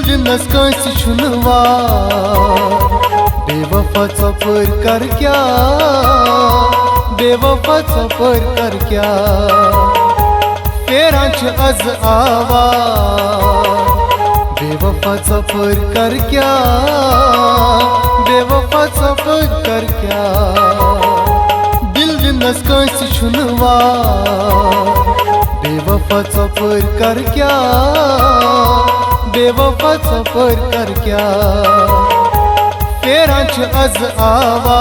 दिनस कांसी छुनवा बेवफा पर कर क्या, बेवफा पर कर क्या फेरा अज आवा बेवफा पर कर क्या, बेवफा पर कर क्या दिल दिनस कांसी छुनवा बेवफा पर कर क्या, बेवफा पर कर क्या फेरा अज आवा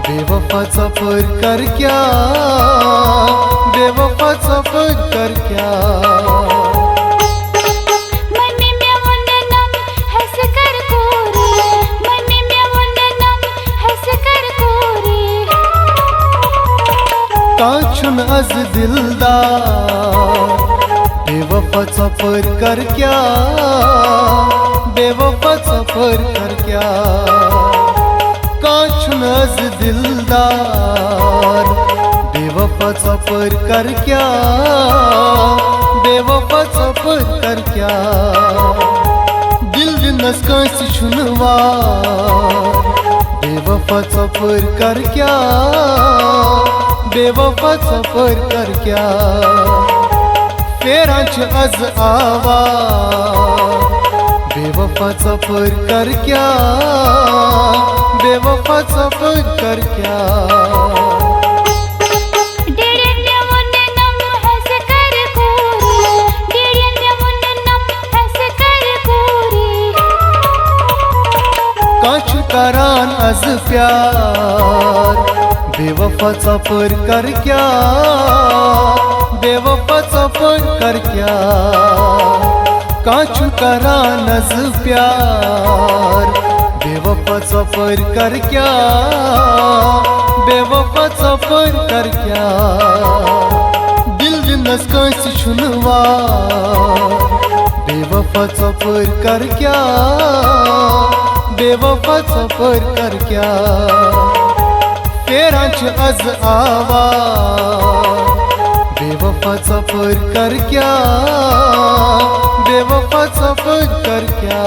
बेवफा पर कर क्या, बेवफा पर कर क्या। काछुन अज दिलदार बेवफा पर कर क्या, बेवफा पर कर क्या काछुन अज दिलदार बेवफा पर कर क्या, बेवफा पर कर क्या दिल दिनस कांसी छुनवा बेवफा पर कर क्या, बेवफा पर कर क्या फेरा अज आवा बेवफा पर कर क्या, बेवफा पर कर क्या। काछु करान अज प्यार बेवफा पर कर क्या, बेवफा पर कर क्या काछु करान अज प्यार बेवफा पर कर क्या, बेवफा पर कर क्या दिल दिनस कांसी छुनवा बेवफा पर कर क्या, बेवफा पर कर क्या फेरा अज आवा बेवफा पर कर क्या, बेवफा पर कर क्या।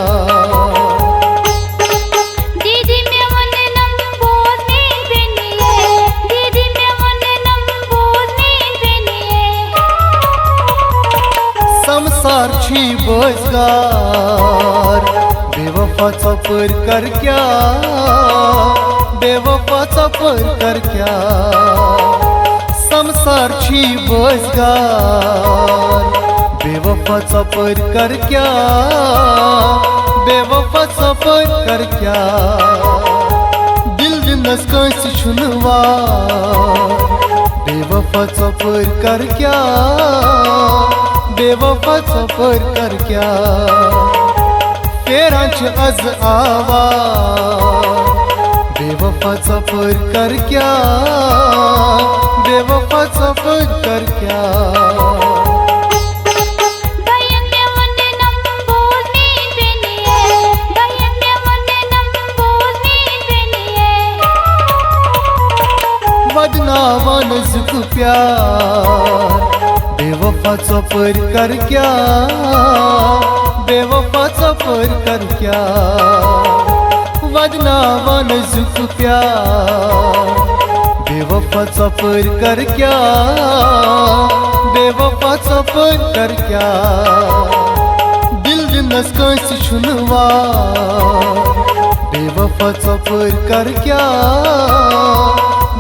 दीदी मैं वंदनम बोलने बिनिए, दीदी मैं वंदनम बोलने बिनिए संसार छी बोझगार बेवफा पर कर क्या, बेवफा पर कर क्या संसार छी बोझगार बेवफा पर कर क्या, बेवफा पर कर क्या दिल दिनस कांसी छुनवा बेवफा पर कर क्या, बेवफा पर कर क्या फेरा अज आवा बेवफा पर कर क्या, बेवफा पर कर क्या। भयन में वंदनम बोलने बिनिए, भयन में वंदनम बोलने बिनिए बदनामा नजुक प्यार बेवफा पर कर क्या, बेवफा पर कर क्या बदनामा नजुक प्यार बेवफा पर कर क्या, बेवफा पर कर क्या दिल दिनस कांसी छुनवा बेवफा पर कर क्या,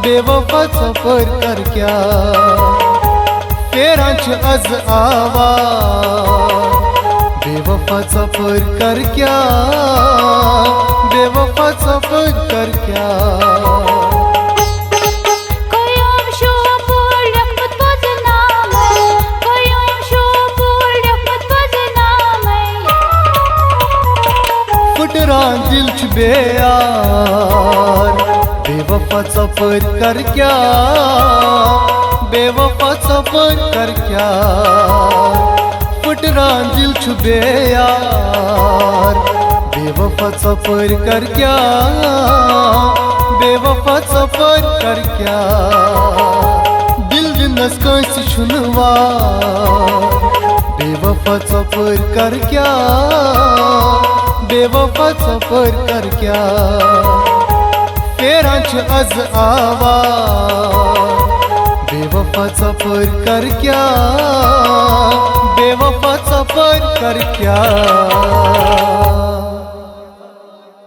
बेवफा पर कर क्या फेरा अज आवा बेवफा पर कर क्या, बेवफा पर कर क्या। फुटरान दिल छ बेयार बेवफा पर कर क्या, बेवफा पर कर क्या फुटरान दिल छ बेयार बेवफा पर कर क्या, बेवफा पर कर क्या दिल दिनस कांसी छुनवा बेवफाचा प्रकार क्या, बेवफाचा प्रकार क्या, फेरांची आज आवा, बेवफाचा प्रकार क्या, बेवफाचा प्रकार क्या.